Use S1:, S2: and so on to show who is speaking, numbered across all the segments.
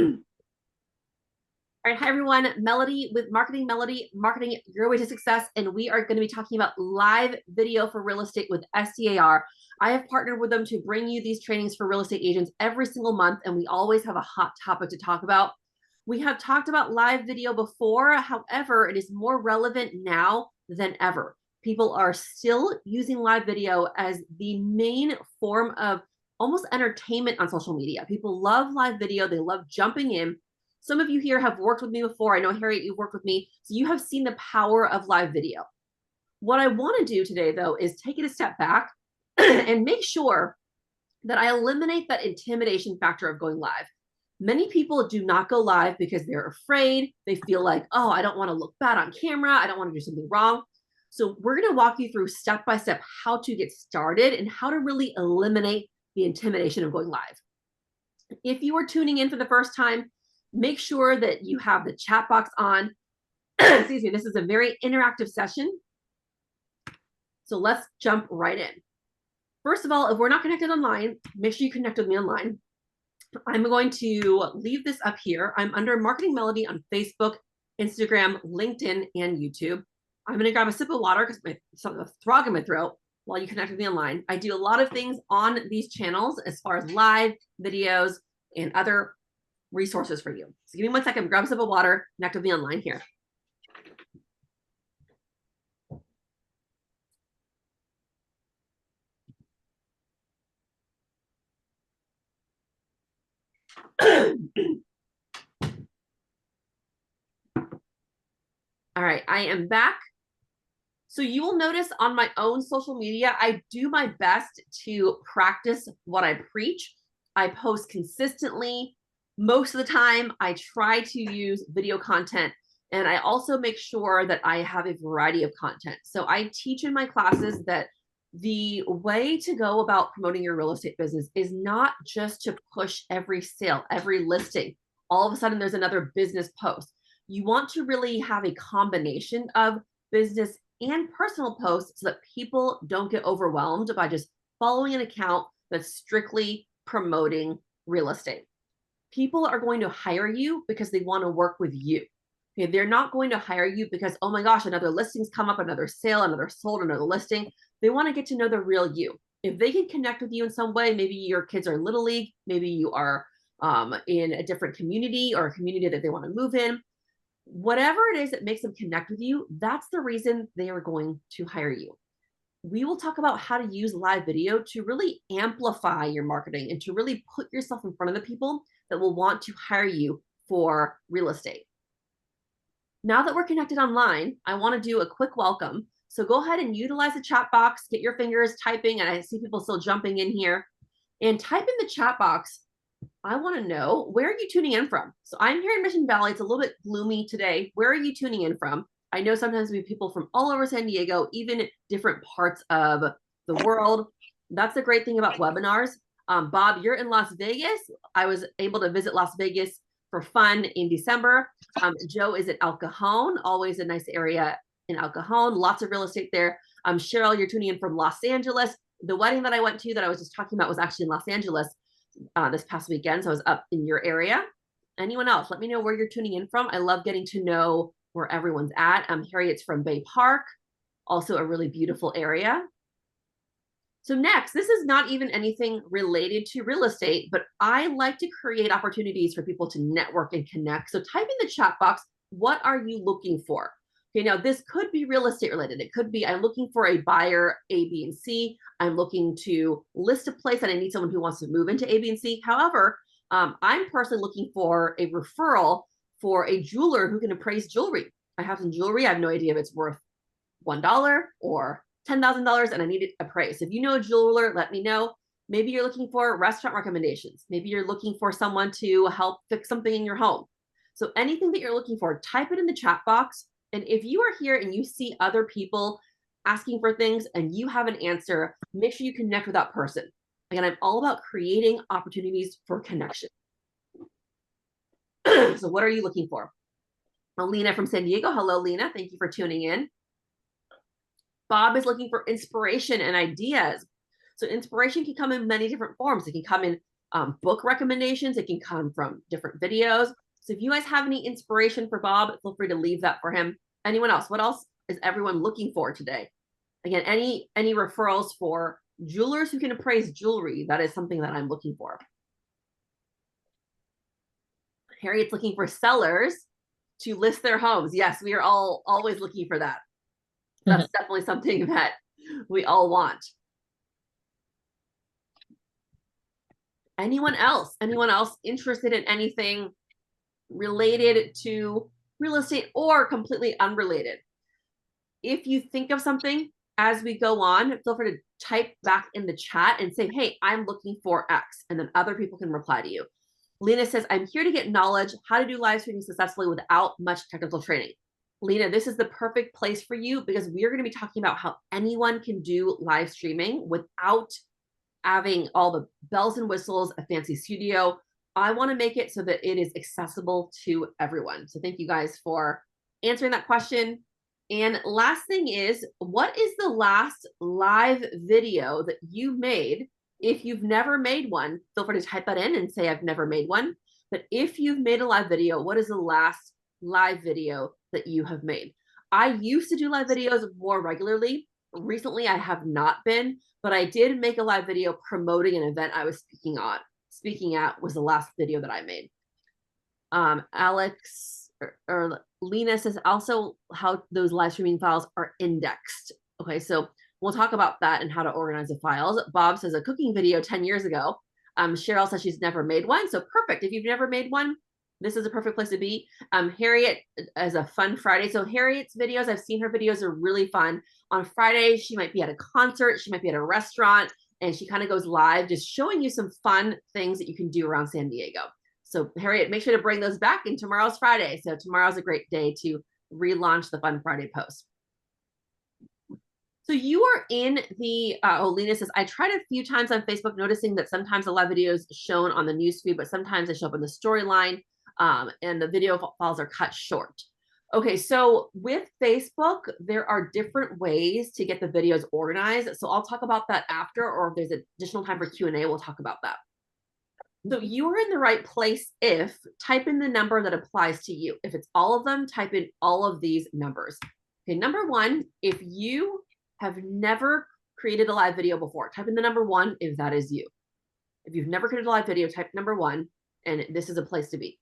S1: All right, hi everyone, Melody with Melody, Marketing Your Way to Success, and we are going to be talking about live video for real estate with SDAR. I have partnered with them to bring you these trainings for real estate agents every single month, and we always have a hot topic to talk about. We have talked about live video before, however, it is more relevant now than ever. People are still using live video as the main form of almost entertainment on social media. People love live video, they love jumping in. Some of you here have worked with me before. I know, Harriet, you've worked with me. So you have seen the power of live video. What I want to do today, though, is take it a step back and make sure that I eliminate that intimidation factor of going live. Many people do not go live because they're afraid. They feel like, oh, I don't want to look bad on camera. I don't want to do something wrong. So we're going to walk you through step by step how to get started and how to really eliminate the intimidation of going live. If you are tuning in for the first time, make sure that you have the chat box on. Excuse me, this is a very interactive session. So let's jump right in. First of all, if we're not connected online, make sure you connect with me online. I'm going to leave this up here. I'm under Marketing Melody on Facebook, Instagram, LinkedIn, and YouTube. I'm going to grab a sip of water because there's a frog in my throat while you connect with me online. I do a lot of things on these channels as far as live videos and other resources for you. So give me 1 second, grab a sip of water, connect with me online here. All right, I am back. So you will notice on my own social media, I do my best to practice what I preach. I post consistently. Most of the time, I try to use video content, and I also make sure that I have a variety of content. So I teach in my classes that the way to go about promoting your real estate business is not just to push every sale, every listing. All of a sudden, there's another business post. You want to really have a combination of business and personal posts so that people don't get overwhelmed by just following an account that's strictly promoting real estate. People are going to hire you because they want to work with you. Okay, they're not going to hire you because, oh my gosh, another listing's come up, another sale, another sold, another listing. They want to get to know the real you. If they can connect with you in some way, maybe your kids are Little League, maybe you are in a different community or a community that they want to move in, whatever it is that makes them connect with you, that's the reason they are going to hire you. We will talk about how to use live video to really amplify your marketing and to really put yourself in front of the people that will want to hire you for real estate. Now that we're connected online, I want to do a quick welcome. So go ahead and utilize the chat box, get your fingers typing, and I see people still jumping in here. And type in the chat box, I want to know, where are you tuning in from? So I'm here in Mission Valley. It's a little bit gloomy today. Where are you tuning in from? I know sometimes we have people from all over San Diego, even different parts of the world. That's the great thing about webinars. Bob, you're in Las Vegas. I was able to visit Las Vegas for fun in December. Joe is at El Cajon, always a nice area in El Cajon, lots of real estate there. Cheryl, you're tuning in from Los Angeles. The wedding that I went to that I was just talking about was actually in Los Angeles this past weekend. So I was up in your area. Anyone else? Let me know where you're tuning in from. I love getting to know where everyone's at. Harriet's from Bay Park, also a really beautiful area. So next, this is not even anything related to real estate, but I like to create opportunities for people to network and connect. So type in the chat box, what are you looking for? Okay, now this could be real estate related. It could be, I'm looking for a buyer A, B, and C. I'm looking to list a place and I need someone who wants to move into A, B, and C. However, I'm personally looking for a referral for a jeweler who can appraise jewelry. I have some jewelry. I have no idea if it's worth $1 or $10,000 and I need it appraised. If you know a jeweler, let me know. Maybe you're looking for restaurant recommendations. Maybe you're looking for someone to help fix something in your home. So anything that you're looking for, type it in the chat box. And if you are here and you see other people asking for things and you have an answer, make sure you connect with that person. Again, I'm all about creating opportunities for connection. So what are you looking for? Lena from San Diego. Hello, Lena. Thank you for tuning in. Bob is looking for inspiration and ideas. So inspiration can come in many different forms. It can come in book recommendations. It can come from different videos. So if you guys have any inspiration for Bob, feel free to leave that for him. Anyone else? What else is everyone looking for today? Again, any referrals for jewelers who can appraise jewelry? That is something that I'm looking for. Harriet's looking for sellers to list their homes. Yes, we are all always looking for that. That's definitely something that we all want. Anyone else? Anyone else interested in anything related to real estate or completely unrelated? If you think of something as we go on, feel free to type back in the chat and say, hey, I'm looking for X, and then other people can reply to you. Lena says, I'm here to get knowledge, how to do live streaming successfully without much technical training. Lena, this is the perfect place for you because we're going to be talking about how anyone can do live streaming without having all the bells and whistles, a fancy studio. I want to make it so that it is accessible to everyone. So thank you guys for answering that question. And last thing is, what is the last live video that you made? If you've never made one, feel free to type that in and say, I've never made one. But if you've made a live video, what is the last live video that you have made? I used to do live videos more regularly. Recently, I have not been, but I did make a live video promoting an event I was speaking at was the last video that I made. Alex or Lena says also how those live streaming files are indexed. Okay, so we'll talk about that and how to organize the files. Bob says a cooking video 10 years ago. Cheryl says she's never made one. So perfect. If you've never made one, this is a perfect place to be. Harriet as a fun Friday. So Harriet's videos, I've seen her videos are really fun. On Friday, she might be at a concert. She might be at a restaurant and she kind of goes live, just showing you some fun things that you can do around San Diego. So Harriet, make sure to bring those back. And tomorrow's Friday. So tomorrow's a great day to relaunch the Fun Friday post. So you are in the, Lena says, I tried a few times on Facebook, noticing that sometimes a live video is shown on the newsfeed, but sometimes they show up in the storyline and the video files are cut short. Okay, so with Facebook, there are different ways to get the videos organized. So I'll talk about that after, or if there's additional time for Q&A, we'll talk about that. So you are in the right place if type in the number that applies to you. If it's all of them, type in all of these numbers. Okay, number one, if you have never created a live video before, type in the number one if that is you. If you've never created a live video, type number one, and this is a place to be.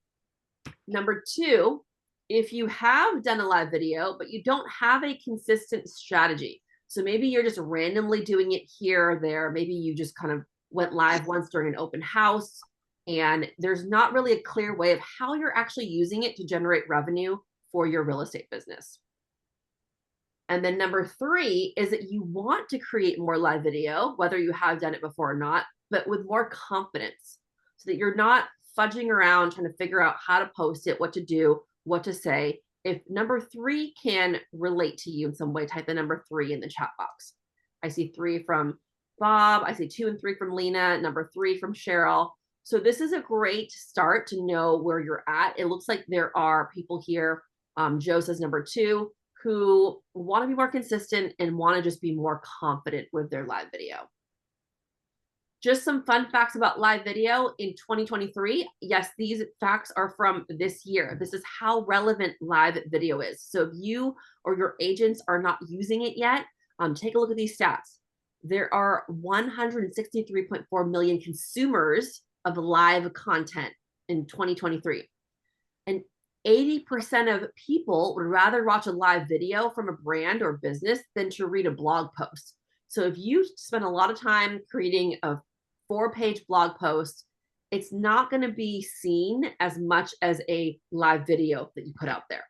S1: Number two, if you have done a live video, but you don't have a consistent strategy. So maybe you're just randomly doing it here or there. Maybe you just kind of went live once during an open house, and there's not really a clear way of how you're actually using it to generate revenue for your real estate business. And then number three is that you want to create more live video, whether you have done it before or not, but with more confidence so that you're not fudging around trying to figure out how to post it, what to do, what to say. If number three can relate to you in some way, type the number three in the chat box. I see 3 from Bob. I see 2 and 3 from Lena, number 3 from Cheryl. So this is a great start to know where you're at. It looks like there are people here. Joe says number 2, who want to be more consistent and want to just be more confident with their live video. Just some fun facts about live video in 2023. Yes, these facts are from this year. This is how relevant live video is. So if you or your agents are not using it yet, take a look at these stats. There are 163.4 million consumers of live content in 2023. And 80% of people would rather watch a live video from a brand or business than to read a blog post. So if you spend a lot of time creating a 4-page blog post, it's not going to be seen as much as a live video that you put out there.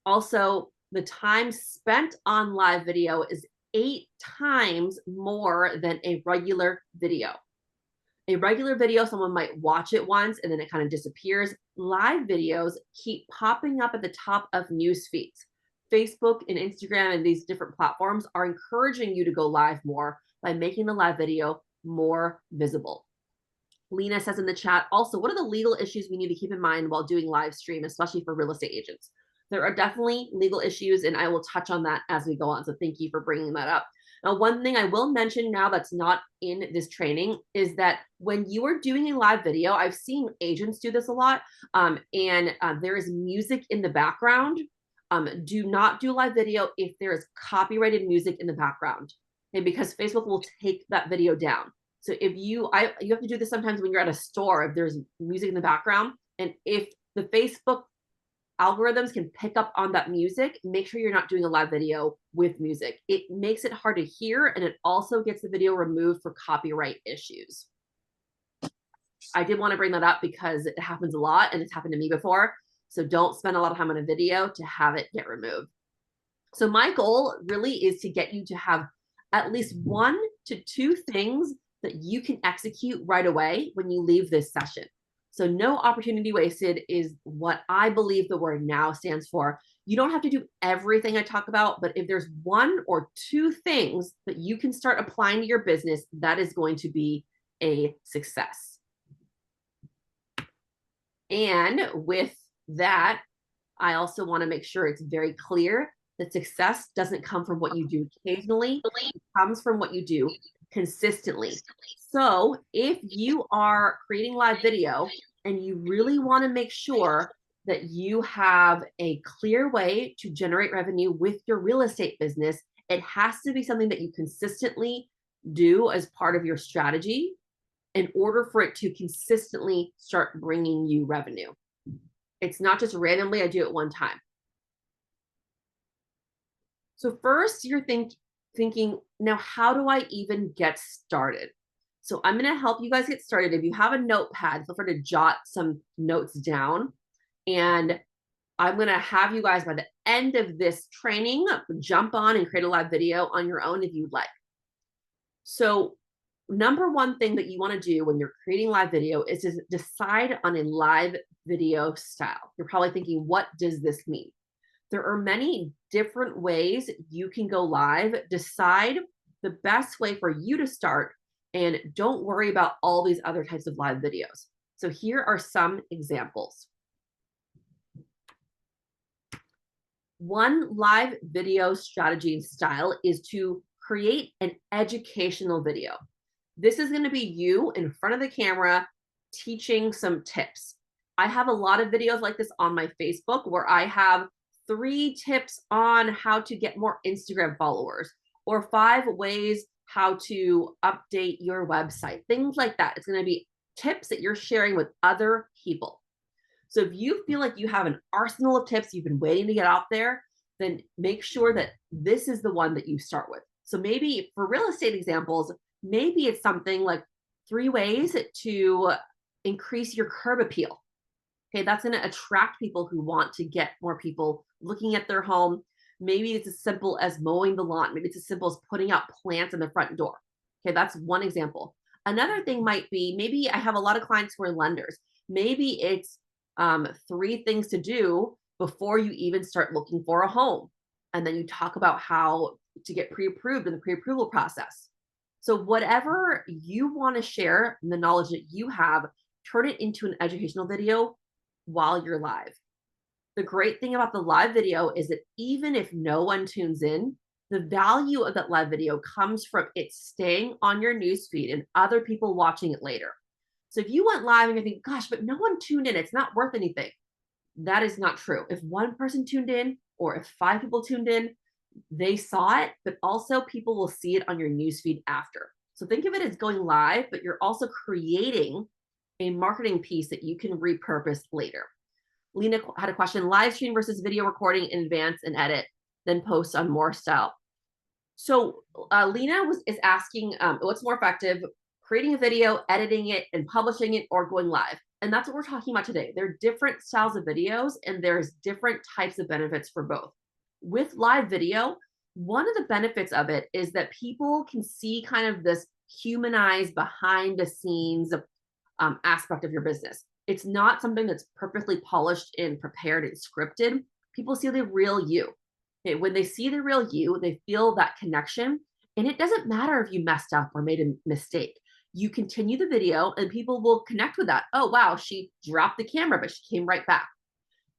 S1: Also, the time spent on live video is 8 times more than a regular video. A regular video, someone might watch it once and then it kind of disappears. Live videos keep popping up at the top of news feeds. Facebook and Instagram and these different platforms are encouraging you to go live more by making the live video more visible. Lena says in the chat, also, what are the legal issues we need to keep in mind while doing live stream, especially for real estate agents? There are definitely legal issues, and I will touch on that as we go on. So thank you for bringing that up. Now, one thing I will mention now that's not in this training is that when you are doing a live video, I've seen agents do this a lot, and there is music in the background. Do not do live video if there is copyrighted music in the background, okay, because Facebook will take that video down. So if you have to do this sometimes when you're at a store, if there's music in the background, and if the Facebook algorithms can pick up on that music, make sure you're not doing a live video with music. It makes it hard to hear, and it also gets the video removed for copyright issues. I did want to bring that up because it happens a lot, and it's happened to me before. So don't spend a lot of time on a video to have it get removed. So my goal really is to get you to have at least 1 to 2 things that you can execute right away when you leave this session. So no opportunity wasted is what I believe the word now stands for. You don't have to do everything I talk about, but if there's 1 or 2 things that you can start applying to your business, that is going to be a success. And with that, I also want to make sure it's very clear that success doesn't come from what you do occasionally. It comes from what you do consistently. So if you are creating live video and you really want to make sure that you have a clear way to generate revenue with your real estate business, it has to be something that you consistently do as part of your strategy in order for it to consistently start bringing you revenue. It's not just randomly, I do it one time. So first you're thinking, now how do I even get started? So I'm going to help you guys get started. If you have a notepad, feel free to jot some notes down. And I'm going to have you guys by the end of this training, jump on and create a live video on your own if you'd like. So number 1 thing that you want to do when you're creating live video is to decide on a live video style. You're probably thinking, what does this mean? There are many different ways you can go live. Decide the best way for you to start, and don't worry about all these other types of live videos. So here are some examples. One live video strategy and style is to create an educational video. This is going to be you in front of the camera teaching some tips. I have a lot of videos like this on my Facebook where I have 3 tips on how to get more Instagram followers, or 5 ways how to update your website, things like that. It's going to be tips that you're sharing with other people. So if you feel like you have an arsenal of tips you've been waiting to get out there, then make sure that this is the one that you start with. So maybe for real estate examples, maybe it's something like 3 ways to increase your curb appeal. Okay, that's going to attract people who want to get more people looking at their home. Maybe it's as simple as mowing the lawn. Maybe it's as simple as putting out plants in the front door. Okay, that's one example. Another thing might be, maybe I have a lot of clients who are lenders. Maybe it's 3 things to do before you even start looking for a home. And then you talk about how to get pre-approved in the pre-approval process. So whatever you want to share, the knowledge that you have, turn it into an educational video while you're live. The great thing about the live video is that even if no one tunes in, the value of that live video comes from it staying on your newsfeed and other people watching it later. So if you went live and you think, gosh, but no one tuned in, it's not worth anything. That is not true. If 1 person tuned in, or if 5 people tuned in, they saw it, but also people will see it on your newsfeed after. So think of it as going live, but you're also creating a marketing piece that you can repurpose later. Lena had a question: live stream versus video recording in advance and edit, then post on more style. So Lena is asking, what's more effective, creating a video, editing it, and publishing it, or going live? And that's what we're talking about today. There are different styles of videos, and there's different types of benefits for both. With live video, one of the benefits of it is that people can see kind of this humanized behind the scenes aspect of your business. It's not something that's perfectly polished and prepared and scripted. People see the real you. Okay, when they see the real you, they feel that connection. And it doesn't matter if you messed up or made a mistake. You continue the video and people will connect with that. Oh, wow, she dropped the camera, but she came right back.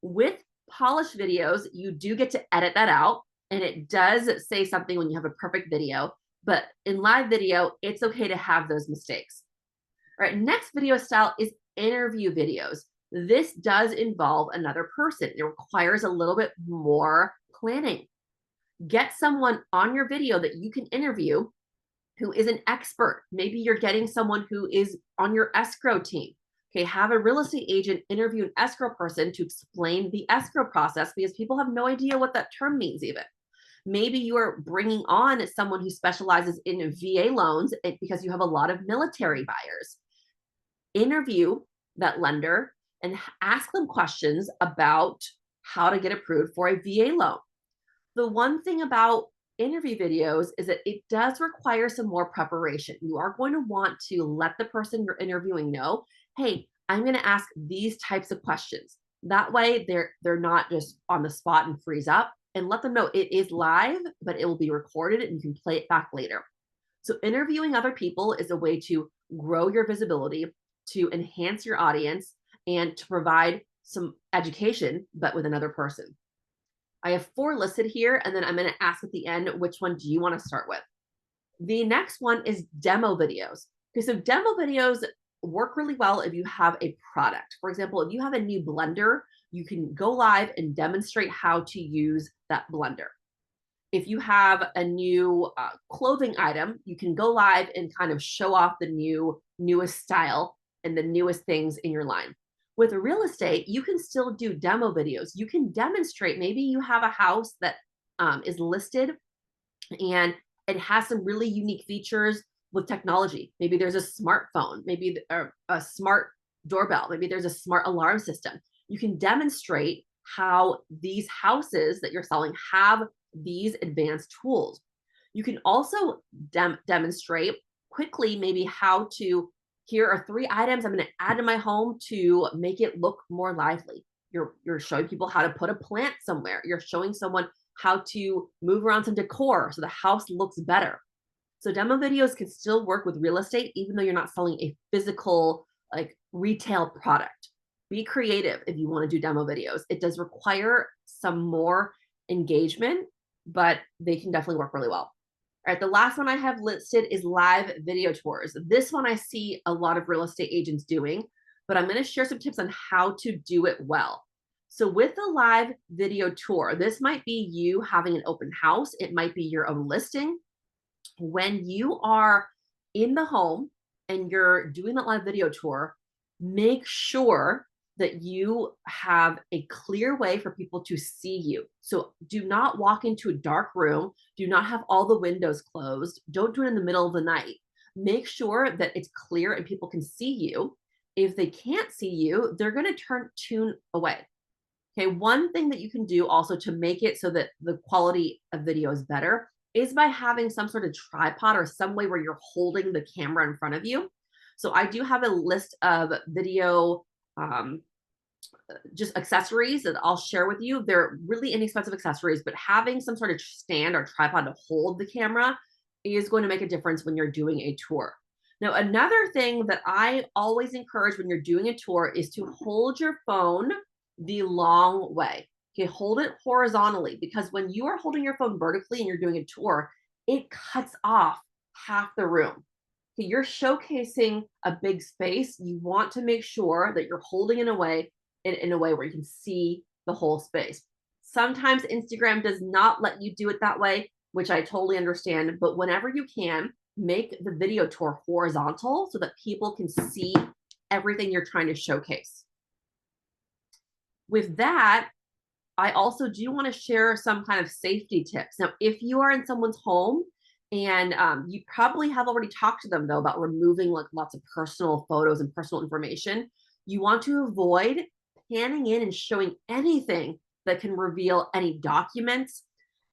S1: With polished videos, you do get to edit that out. And it does say something when you have a perfect video. But in live video, it's okay to have those mistakes. All right, next video style is interview videos. This does involve another person. It requires a little bit more planning. Get someone on your video that you can interview who is an expert. Maybe you're getting someone who is on your escrow team. Okay, have a real estate agent interview an escrow person to explain the escrow process because people have no idea what that term means even. Maybe you are bringing on someone who specializes in VA loans because you have a lot of military buyers. Interview that lender and ask them questions about how to get approved for a VA loan. The one thing about interview videos is that it does require some more preparation. You are going to want to let the person you're interviewing know, hey, I'm going to ask these types of questions. That way they're not just on the spot and freeze up, and let them know it is live, but it will be recorded and you can play it back later. So interviewing other people is a way to grow your visibility, to enhance your audience, and to provide some education, but with another person. I have 4 listed here, and then I'm going to ask at the end, which one do you want to start with? The next one is demo videos. Okay, so demo videos work really well if you have a product. For example, if you have a new blender, you can go live and demonstrate how to use that blender. If you have a new clothing item, you can go live and kind of show off the newest style and the newest things in your line. With real estate, you can still do demo videos. You can demonstrate, maybe you have a house that is listed and it has some really unique features with technology. Maybe there's a smartphone, maybe a smart doorbell, maybe there's a smart alarm system. You can demonstrate how these houses that you're selling have these advanced tools. You can also demonstrate quickly maybe how to, here are 3 items I'm going to add to my home to make it look more lively. You're showing people how to put a plant somewhere. You're showing someone how to move around some decor so the house looks better. So demo videos can still work with real estate, even though you're not selling a physical, like, retail product. Be creative if you want to do demo videos. It does require some more engagement, but they can definitely work really well. All right, the last one I have listed is live video tours. This one I see a lot of real estate agents doing, but I'm going to share some tips on how to do it well. So with a live video tour, this might be you having an open house. It might be your own listing. When you are in the home and you're doing that live video tour, make sure that you have a clear way for people to see you. So do not walk into a dark room. Do not have all the windows closed. Don't do it in the middle of the night. Make sure that it's clear and people can see you. If they can't see you, they're going to tune away. Okay, one thing that you can do also to make it so that the quality of video is better is by having some sort of tripod or some way where you're holding the camera in front of you. So I do have a list of video just accessories that I'll share with you. They're really inexpensive accessories, but having some sort of stand or tripod to hold the camera is going to make a difference when you're doing a tour. Now, another thing that I always encourage when you're doing a tour is to hold your phone the long way. Okay, hold it horizontally, because when you are holding your phone vertically and you're doing a tour, it cuts off half the room. Okay, you're showcasing a big space. You want to make sure that you're holding in a way where you can see the whole space. Sometimes Instagram does not let you do it that way, which I totally understand, but whenever you can, make the video tour horizontal so that people can see everything you're trying to showcase. With that, I also do want to share some kind of safety tips. Now, if you are in someone's home and you probably have already talked to them though about removing like lots of personal photos and personal information, you want to avoid panning in and showing anything that can reveal any documents,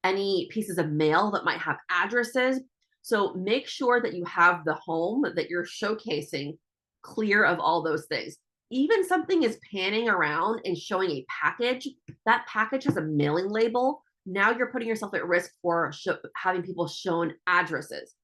S1: any pieces of mail that might have addresses. So make sure that you have the home that you're showcasing clear of all those things. Even something is panning around and showing a package, that package has a mailing label. Now you're putting yourself at risk for having people shown addresses.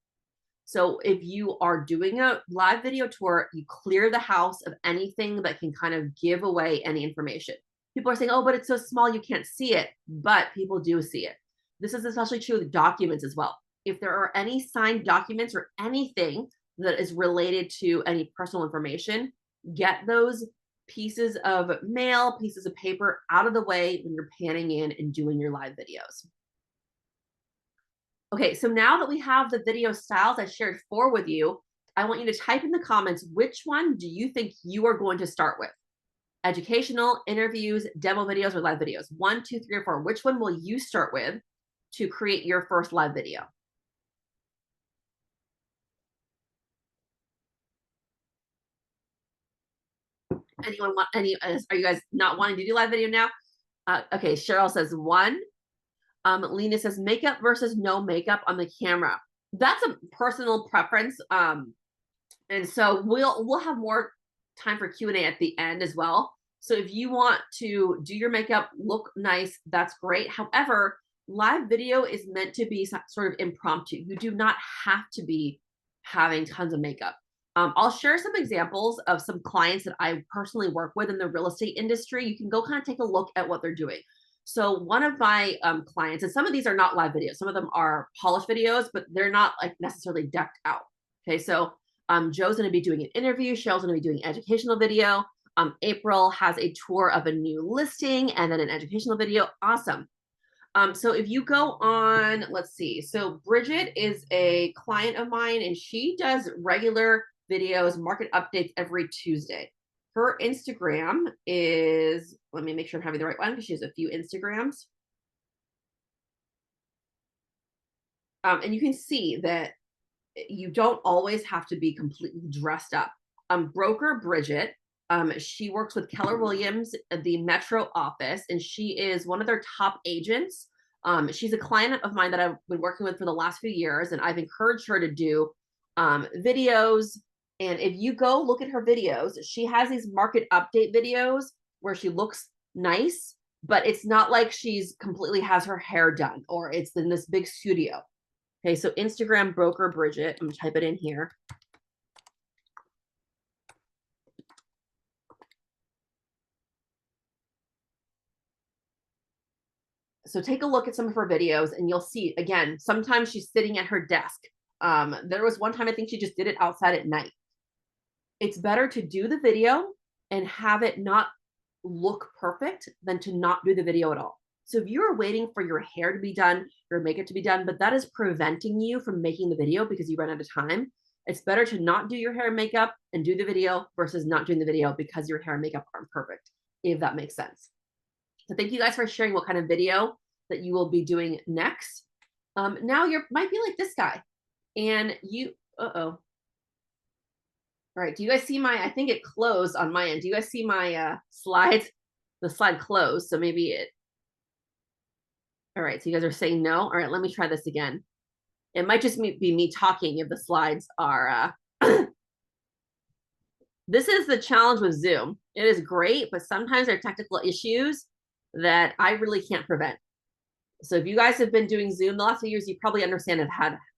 S1: So if you are doing a live video tour, you clear the house of anything that can kind of give away any information. People are saying, oh, but it's so small, you can't see it, but people do see it. This is especially true with documents as well. if there are any signed documents or anything that is related to any personal information, get those pieces of mail, pieces of paper out of the way when you're panning in and doing your live videos. Okay, so now that we have the video styles I shared 4 with you, I want you to type in the comments, which one do you think you are going to start with? Educational, interviews, demo videos, or live videos? 1, 2, 3, or 4. Which one will you start with to create your first live video? Anyone want any? Are you guys not wanting to do live video now? Okay, Cheryl says 1. Lena says makeup versus no makeup on the camera. That's a personal preference. And so we'll have more time for Q&A at the end as well. So if you want to do your makeup, look nice, that's great. However, live video is meant to be sort of impromptu. You do not have to be having tons of makeup. I'll share some examples of some clients that I personally work with in the real estate industry. You can go kind of take a look at what they're doing. So one of my clients, and some of these are not live videos, some of them are polished videos, but they're not like necessarily decked out. Okay, so Joe's going to be doing an interview. Cheryl's going to be doing an educational video. April has a tour of a new listing and then an educational video. Awesome. So if you go on, let's see. So Bridget is a client of mine and she does regular videos, market updates every Tuesday. Her Instagram is, let me make sure I'm having the right one because she has a few Instagrams. And you can see that you don't always have to be completely dressed up. Broker Bridget, she works with Keller Williams at the Metro office, and she is one of their top agents. She's a client of mine that I've been working with for the last few years, and I've encouraged her to do videos. And if you go look at her videos, she has these market update videos where she looks nice, but it's not like she's completely has her hair done or it's in this big studio. Okay, so Instagram Broker Bridget, I'm gonna type it in here. So take a look at some of her videos and you'll see, again, sometimes she's sitting at her desk. There was one time I think she just did it outside at night. It's better to do the video and have it not look perfect than to not do the video at all. So if you are waiting for your hair to be done, your makeup to be done, but that is preventing you from making the video because you ran out of time, it's better to not do your hair and makeup and do the video versus not doing the video because your hair and makeup aren't perfect, if that makes sense. So thank you guys for sharing what kind of video that you will be doing next. Now you might be like this guy and you, all right, do you guys see my, I think it closed on my end. Do you guys see my slides? The slide closed, so maybe it, all right, so you guys are saying no. All right, let me try this again. It might just be me talking if the slides are, this is the challenge with Zoom. It is great, but sometimes there are technical issues that I really can't prevent. So if you guys have been doing Zoom the last few years, you probably understand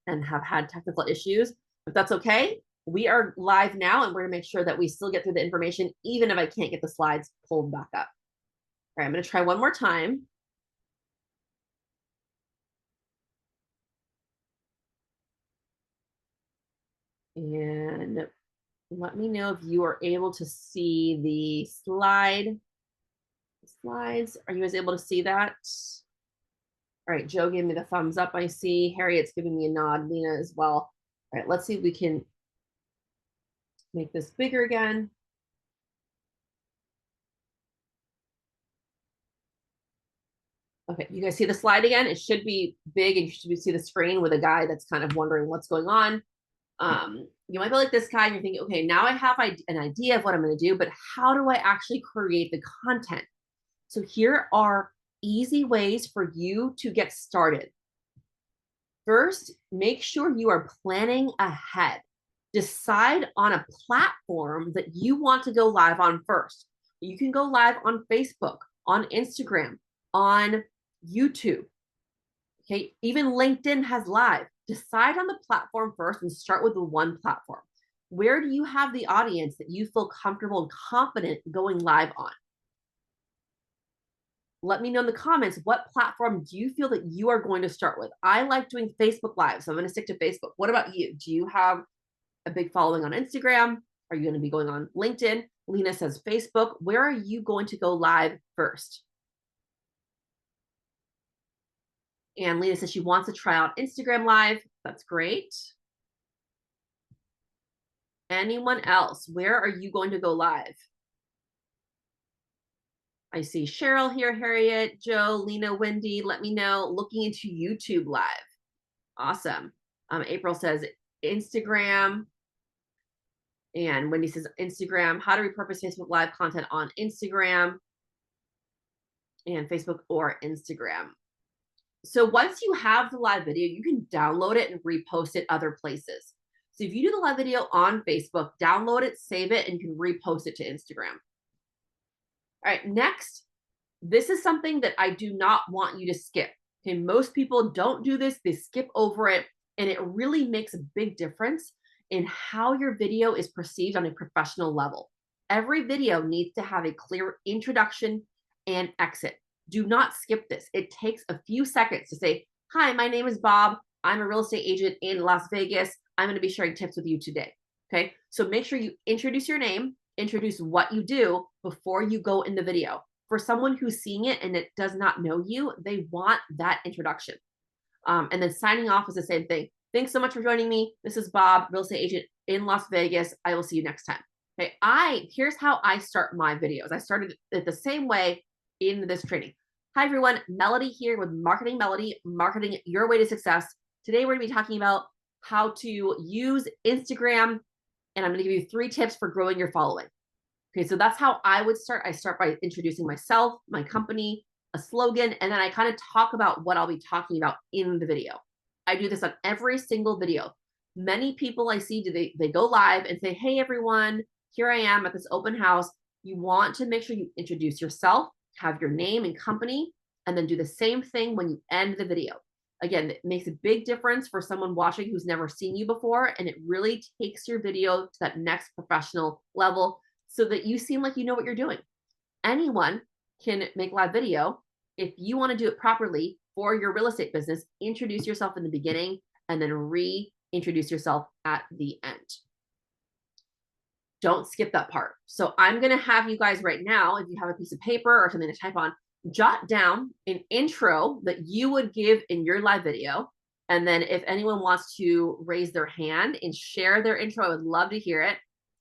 S1: and have had technical issues, but that's okay. We are live now and we're gonna make sure that we still get through the information, even if I can't get the slides pulled back up. All right, I'm gonna try one more time. And let me know if you are able to see the slides. Are you guys able to see that? All right, Joe gave me the thumbs up, I see. Harriet's giving me a nod, Lena as well. All right, let's see if we can make this bigger again. Okay, you guys see the slide again? It should be big and you should see the screen with a guy that's kind of wondering what's going on. You might be like this guy and you're thinking, okay, now I have an idea of what I'm gonna do, but how do I actually create the content? So here are easy ways for you to get started. First, make sure you are planning ahead. Decide on a platform that you want to go live on first. You can go live on Facebook, on Instagram, on YouTube. Okay, even LinkedIn has live. Decide on the platform first and start with the one platform. Where do you have the audience that you feel comfortable and confident going live on? let me know in the comments, what platform do you feel that you are going to start with? I like doing Facebook Live, so I'm going to stick to Facebook. What about you? Do you have a big following on Instagram? Are you going to be going on LinkedIn? Lena says Facebook. Where are you going to go live first? And Lena says she wants to try out Instagram Live. That's great. Anyone else? Where are you going to go live? I see Cheryl here, Harriet, Joe, Lena, Wendy. Let me know. Looking into YouTube Live. Awesome. April says Instagram. And Wendy says Instagram. How to repurpose Facebook Live content on Instagram. And Facebook or Instagram. So once you have the live video, you can download it and repost it other places. So if you do the live video on Facebook, download it, save it, and you can repost it to Instagram. All right, next, this is something that I do not want you to skip. Okay, most people don't do this, they skip over it, and it really makes a big difference in how your video is perceived on a professional level. Every video needs to have a clear introduction and exit. Do not skip this. It takes a few seconds to say, hi, my name is Bob. I'm a real estate agent in Las Vegas. I'm going to be sharing tips with you today. Okay, so make sure you introduce your name, introduce what you do before you go in the video. For someone who's seeing it and it does not know you, they want that introduction. And then signing off is the same thing. Thanks so much for joining me. This is Bob, real estate agent in Las Vegas. I will see you next time. Okay, here's how I start my videos. I started it the same way in this training. Hi everyone, Melody here with Marketing Melody, marketing your way to success. Today we're going to be talking about how to use Instagram, and I'm going to give you 3 tips for growing your following. Okay, so that's how I would start. I start by introducing myself, my company, a slogan, and then I kind of talk about what I'll be talking about in the video. I do this on every single video. Many people I see, they go live and say, hey everyone, here I am at this open house. You want to make sure you introduce yourself, have your name and company, and then do the same thing when you end the video. Again, it makes a big difference for someone watching who's never seen you before, and it really takes your video to that next professional level so that you seem like you know what you're doing. Anyone can make live video. If you want to do it properly for your real estate business, introduce yourself in the beginning and then reintroduce yourself at the end. Don't skip that part. So I'm going to have you guys right now, if you have a piece of paper or something to type on, jot down an intro that you would give in your live video. And then if anyone wants to raise their hand and share their intro, I would love to hear it.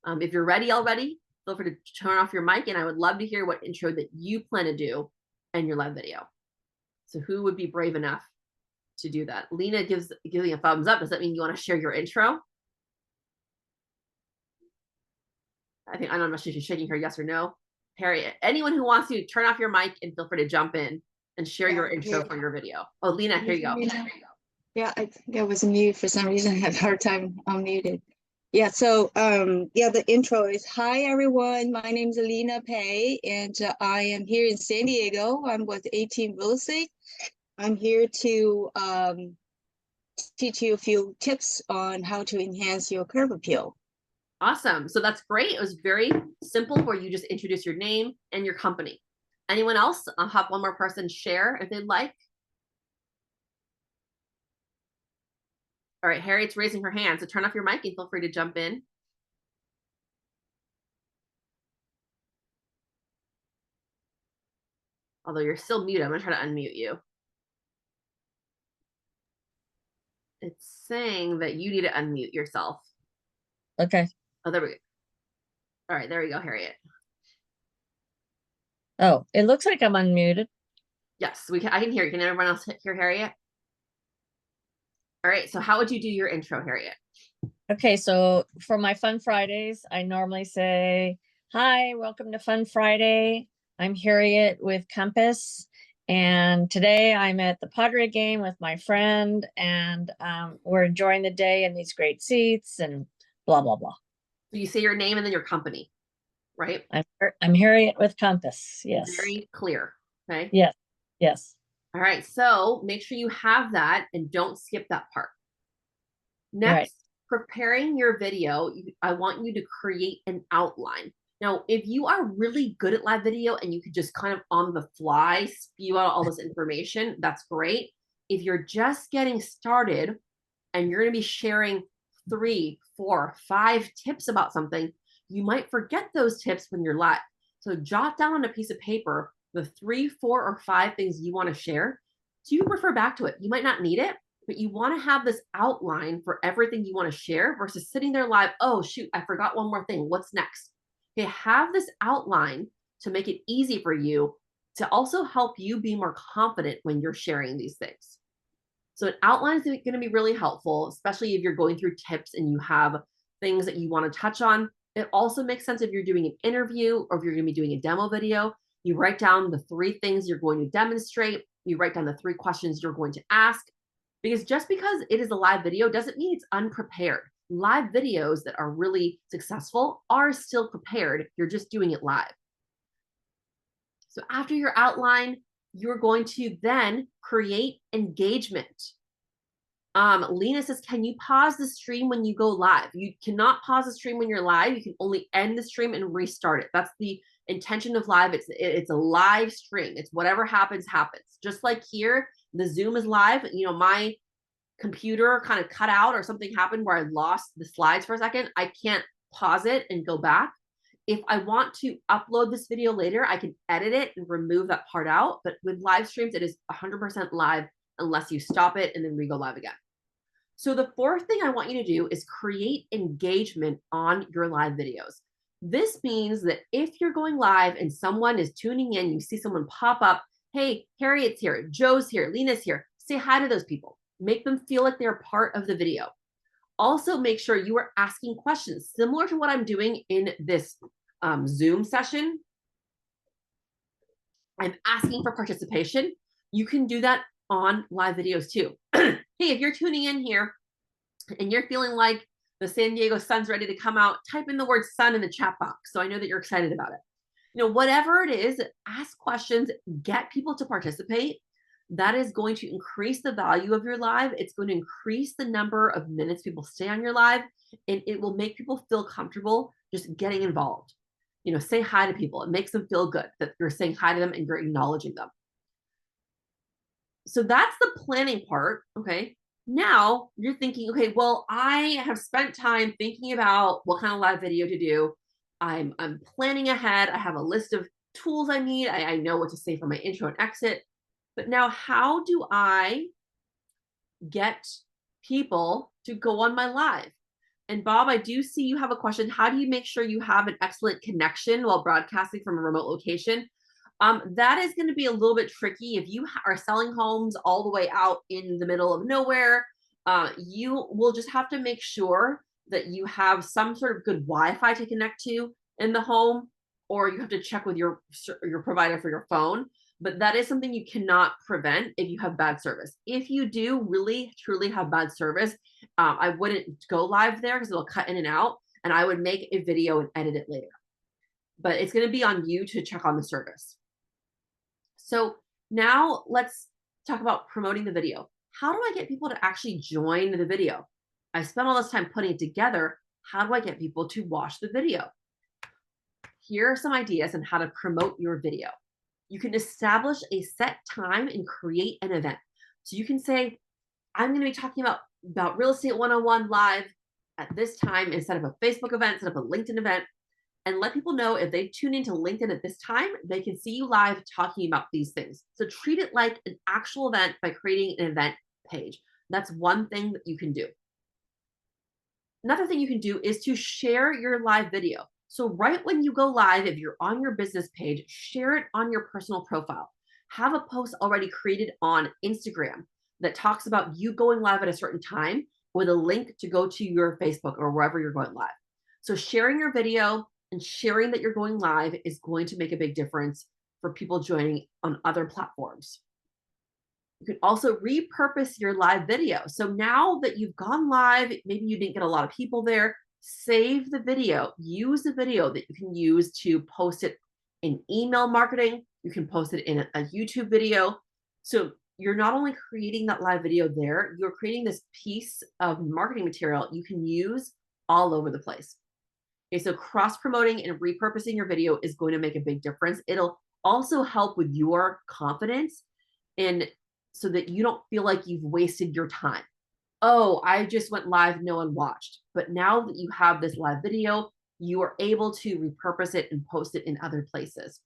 S1: If you're ready already, feel free to turn off your mic, and I would love to hear what intro that you plan to do in your live video. So who would be brave enough to do that? Lena gives giving a thumbs up. Does that mean you want to share your intro? I don't know if she's shaking her yes or no. Harriet, anyone who wants to, turn off your mic and feel free to jump in and share your intro for your video. Oh, Lena, here you go.
S2: Yeah, I think I was mute for some reason. I had a hard time unmuted. Yeah, so the intro is, hi everyone, my name is Alina Pei, and I am here in San Diego. I'm with 18 Real Estate. I'm here to teach you a few tips on how to enhance your curb appeal.
S1: Awesome. So that's great. It was very simple where you just introduce your name and your company. Anyone else? I'll have one more person share if they'd like. All right, Harriet's raising her hand, so turn off your mic and feel free to jump in. Although you're still muted, I'm gonna try to unmute you. It's saying that you need to unmute yourself.
S3: Okay.
S1: Oh, there we go. All right, there we go, Harriet.
S3: Oh, it looks like I'm unmuted.
S1: Yes, I can hear you. Can everyone else hear Harriet? All right, so how would you do your intro, Harriet?
S3: Okay, so for my Fun Fridays, I normally say, hi, welcome to Fun Friday. I'm Harriet with Compass, and today I'm at the Padre game with my friend, and we're enjoying the day in these great seats and blah, blah, blah.
S1: So you say your name and then your company, right?
S3: I'm Harriet with Compass, yes.
S1: Very clear, okay?
S3: Yes, yes.
S1: All right, so make sure you have that and don't skip that part. Next, preparing your video, I want you to create an outline. Now, if you are really good at live video and you could just kind of on the fly spew out all this information, that's great. If you're just getting started and you're going to be sharing 3, 4, 5 tips about something, you might forget those tips when you're live. So jot down on a piece of paper the 3, 4, or 5 things you want to share so you can refer back to it. You might not need it, but you want to have this outline for everything you want to share versus sitting there live. Oh, shoot, I forgot one more thing. What's next? Okay, have this outline to make it easy for you to also help you be more confident when you're sharing these things. So an outline is going to be really helpful, especially if you're going through tips and you have things that you want to touch on. It also makes sense if you're doing an interview or if you're going to be doing a demo video. You write down the 3 things you're going to demonstrate. You write down the 3 questions you're going to ask. Because just because it is a live video doesn't mean it's unprepared. Live videos that are really successful are still prepared. You're just doing it live. So after your outline, you're going to then create engagement. Lena says, can you pause the stream when you go live? You cannot pause the stream when you're live. You can only end the stream and restart it. That's the intention of live. It's a live stream. It's whatever happens, happens. Just like here, the Zoom is live. You know, my computer kind of cut out or something happened where I lost the slides for a second. I can't pause it and go back. If I want to upload this video later, I can edit it and remove that part out. But with live streams, it is 100% live unless you stop it and then re-go live again. So the 4th thing I want you to do is create engagement on your live videos. This means that if you're going live and someone is tuning in, you see someone pop up, hey, Harriet's here, Joe's here, Lena's here, say hi to those people. Make them feel like they're part of the video. Also, make sure you are asking questions similar to what I'm doing in this Zoom session. I'm asking for participation. You can do that on live videos too. Hey, if you're tuning in here and you're feeling like the San Diego sun's ready to come out, type in the word sun in the chat box so I know that you're excited about it. You know, whatever it is, ask questions, get people to participate. That is going to increase the value of your live. It's going to increase the number of minutes people stay on your live, and it will make people feel comfortable just getting involved. You know, say hi to people. It makes them feel good that you're saying hi to them and you're acknowledging them. So that's the planning part, okay? Now you're thinking, okay, well, I have spent time thinking about what kind of live video to do. I'm planning ahead. I have a list of tools I need. I know what to say for my intro and exit. But now how do I get people to go on my live? And Bob, I do see you have a question. How do you make sure you have an excellent connection while broadcasting from a remote location? That is going to be a little bit tricky. If you are selling homes all the way out in the middle of nowhere, you will just have to make sure that you have some sort of good Wi-Fi to connect to in the home, or you have to check with your provider for your phone. But that is something you cannot prevent if you have bad service. If you do really, truly have bad service, I wouldn't go live there because it'll cut in and out, and I would make a video and edit it later. But it's going to be on you to check on the service. So now let's talk about promoting the video. How do I get people to actually join the video? I spent all this time putting it together. How do I get people to watch the video? Here are some ideas on how to promote your video. You can establish a set time and create an event. So you can say, I'm going to be talking about Real Estate 101 live at this time instead of a Facebook event, instead of a LinkedIn event, and let people know if they tune into LinkedIn at this time, they can see you live talking about these things. So treat it like an actual event by creating an event page. That's one thing that you can do. Another thing you can do is to share your live video. So right when you go live, if you're on your business page, share it on your personal profile. Have a post already created on Instagram that talks about you going live at a certain time with a link to go to your Facebook or wherever you're going live. So sharing your video and sharing that you're going live is going to make a big difference for people joining on other platforms. You can also repurpose your live video. So now that you've gone live, maybe you didn't get a lot of people there, save the video. Use the video that you can use to post it in email marketing. You can post it in a YouTube video. So you're not only creating that live video there, you're creating this piece of marketing material you can use all over the place. Okay, so cross-promoting and repurposing your video is going to make a big difference. It'll also help with your confidence and so that you don't feel like you've wasted your time. Oh, I just went live, no one watched. But now that you have this live video, you are able to repurpose it and post it in other places.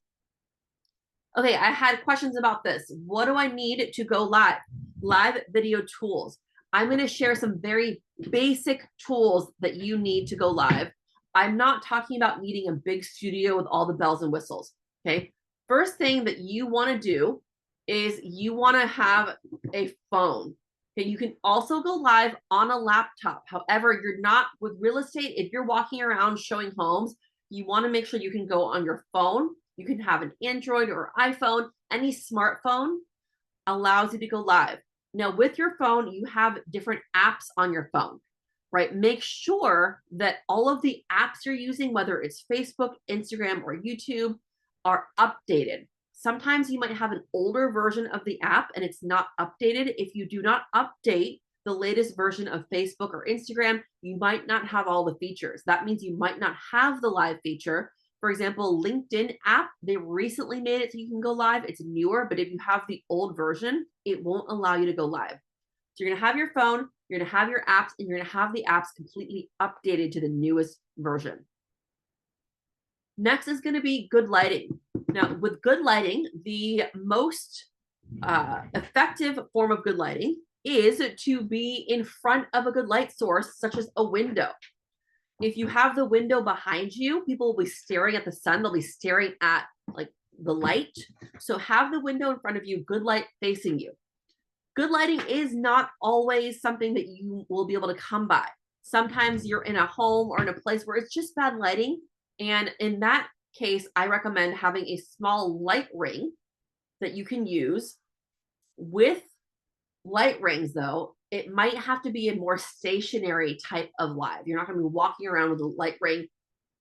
S1: Okay, I had questions about this. What do I need to go live? Live video tools. I'm going to share some very basic tools that you need to go live. I'm not talking about needing a big studio with all the bells and whistles. Okay, first thing that you want to do is you want to have a phone. Okay, you can also go live on a laptop. However, you're not with real estate. If you're walking around showing homes, you want to make sure you can go on your phone. You can have an Android or iPhone. Any smartphone allows you to go live. Now, with your phone, you have different apps on your phone, right? Make sure that all of the apps you're using, whether it's Facebook, Instagram, or YouTube, are updated. Sometimes you might have an older version of the app and it's not updated. If you do not update the latest version of Facebook or Instagram, you might not have all the features. That means you might not have the live feature. For example, LinkedIn app, they recently made it so you can go live. It's newer, but if you have the old version, it won't allow you to go live. So you're going to have your phone, you're going to have your apps, and you're going to have the apps completely updated to the newest version. Next is going to be good lighting. Now, with good lighting, the most effective form of good lighting is to be in front of a good light source, such as a window. If you have the window behind you, people will be staring at the sun. They'll be staring at like the light. So have the window in front of you, good light facing you. Good lighting is not always something that you will be able to come by. Sometimes you're in a home or in a place where it's just bad lighting. And in that case, I recommend having a small light ring that you can use. With light rings, though, it might have to be a more stationary type of live. You're not going to be walking around with a light ring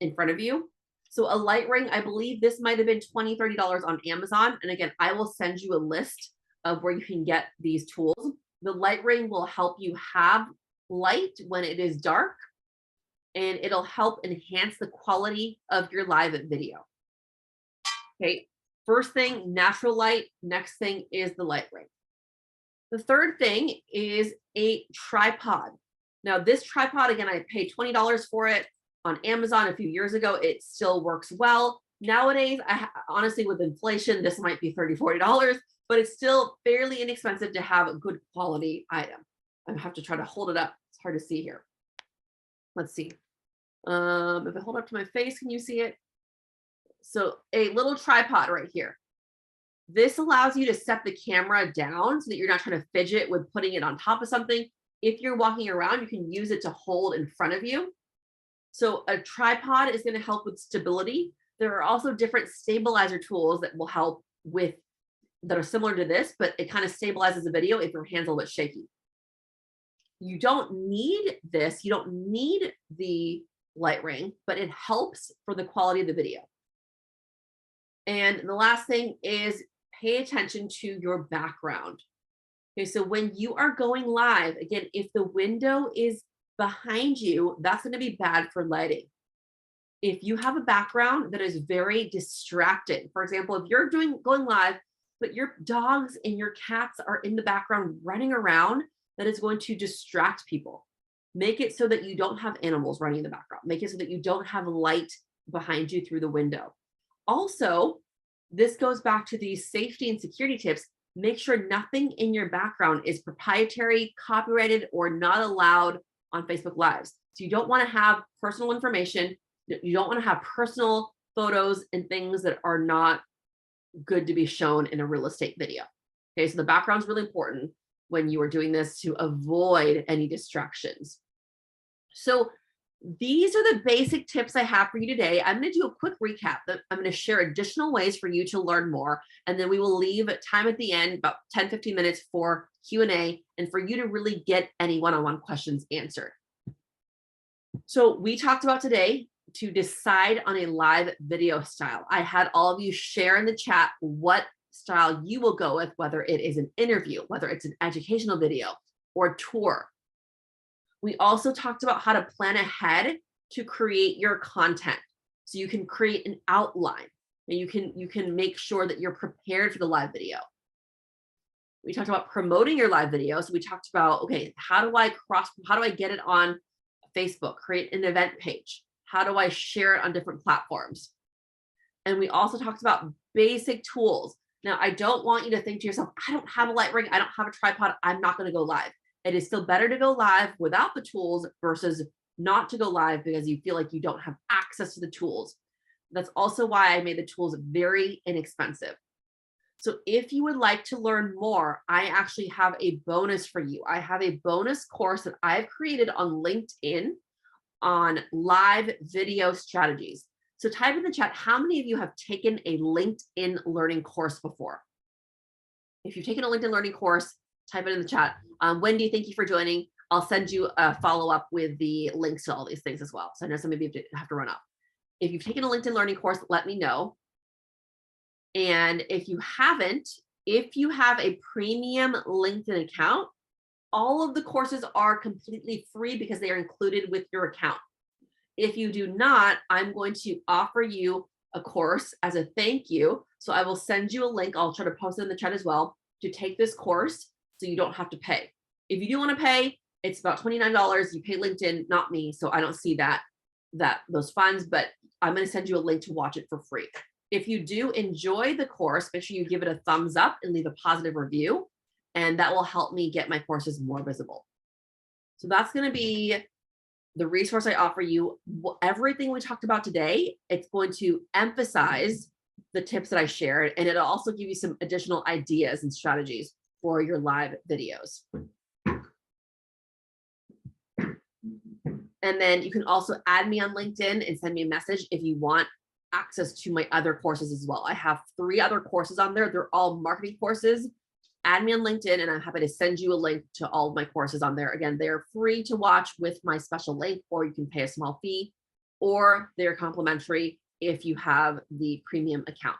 S1: in front of you. So a light ring, I believe this might have been $20, $30 on Amazon. And again, I will send you a list of where you can get these tools. The light ring will help you have light when it is dark, and it'll help enhance the quality of your live video. Okay, first thing, natural light. Next thing is the light ring. The third thing is a tripod. Now, this tripod, again, I paid $20 for it on Amazon a few years ago. It still works well. Nowadays, honestly, with inflation, this might be $30, $40, but it's still fairly inexpensive to have a good quality item. I have to try to hold it up. It's hard to see here. Let's see. If I hold up to my face, can you see it? So a little tripod right here. This allows you to set the camera down so that you're not trying to fidget with putting it on top of something. If you're walking around, you can use it to hold in front of you. So a tripod is going to help with stability. There are also different stabilizer tools that will help with, that are similar to this, but it kind of stabilizes the video if your hand's a little bit shaky. You don't need this. You don't need the light ring, but it helps for the quality of the video. And the last thing is pay attention to your background. Okay, so when you are going live, again, if the window is behind you, that's going to be bad for lighting. If you have a background that is very distracting, for example, if you're going live, but your dogs and your cats are in the background running around, that is going to distract people. Make it so that you don't have animals running in the background. Make it so that you don't have light behind you through the window. Also, this goes back to these safety and security tips. Make sure nothing in your background is proprietary, copyrighted, or not allowed on Facebook Lives. So you don't want to have personal information. You don't want to have personal photos and things that are not good to be shown in a real estate video. Okay, so the background is really important when you are doing this to avoid any distractions. So these are the basic tips I have for you today. I'm going to do a quick recap. I'm going to share additional ways for you to learn more. And then we will leave time at the end, about 10, 15 minutes for Q&A and for you to really get any one-on-one questions answered. So we talked about today to decide on a live video style. I had all of you share in the chat what style you will go with, whether it is an interview, whether it's an educational video or a tour. We also talked about how to plan ahead to create your content. So you can create an outline and you can make sure that you're prepared for the live video. We talked about promoting your live video. So we talked about, okay, how do I get it on Facebook, create an event page? How do I share it on different platforms? And we also talked about basic tools. Now, I don't want you to think to yourself, I don't have a light ring, I don't have a tripod, I'm not going to go live. It is still better to go live without the tools versus not to go live because you feel like you don't have access to the tools. That's also why I made the tools very inexpensive. So if you would like to learn more, I actually have a bonus for you. I have a bonus course that I've created on LinkedIn on live video strategies. So type in the chat, how many of you have taken a LinkedIn learning course before? If you've taken a LinkedIn learning course, type it in the chat. Wendy, thank you for joining. I'll send you a follow-up with the links to all these things as well. So I know some of you have to run up. If you've taken a LinkedIn learning course, let me know. And if you haven't, if you have a premium LinkedIn account, all of the courses are completely free because they are included with your account. If you do not, I'm going to offer you a course as a thank you. So I will send you a link. I'll try to post it in the chat as well to take this course so you don't have to pay. If you do want to pay, it's about $29. You pay LinkedIn, not me. So I don't see those funds, but I'm going to send you a link to watch it for free. If you do enjoy the course, make sure you give it a thumbs up and leave a positive review, and that will help me get my courses more visible. So that's going to be the resource I offer you. Everything we talked about today, it's going to emphasize the tips that I shared, and it'll also give you some additional ideas and strategies for your live videos. And then you can also add me on LinkedIn and send me a message if you want access to my other courses as well. I have 3 other courses on there. They're all marketing courses. Add me on LinkedIn and I'm happy to send you a link to all of my courses on there. Again, they're free to watch with my special link, or you can pay a small fee, or they're complimentary if you have the premium account.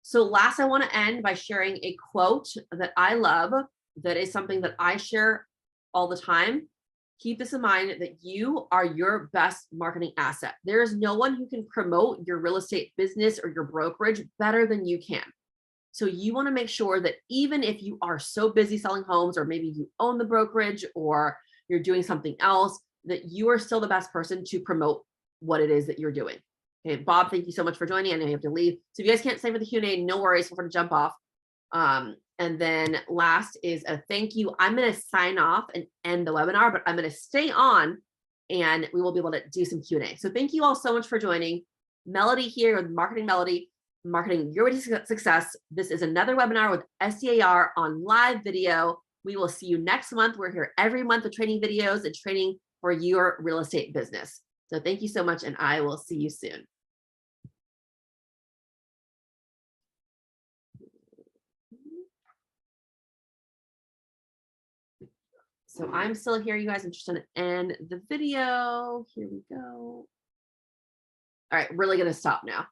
S1: So last, I want to end by sharing a quote that I love, that is something that I share all the time. Keep this in mind, that you are your best marketing asset. There is no one who can promote your real estate business or your brokerage better than you can. So you want to make sure that even if you are so busy selling homes, or maybe you own the brokerage or you're doing something else, that you are still the best person to promote what it is that you're doing. Okay, Bob, thank you so much for joining. I know you have to leave. So if you guys can't stay for the Q&A, no worries, we're going to jump off. And then last is a thank you. I'm going to sign off and end the webinar, but I'm going to stay on and we will be able to do some Q&A. So thank you all so much for joining. Melody here with Marketing Melody, Marketing Your Way to Success. This is another webinar with SDAR on live video. We will see you next month. We're here every month with training videos and training for your real estate business. So thank you so much, and I will see you soon. So I'm still here, you guys. I'm just going to end the video. Here we go. All right, really going to stop now.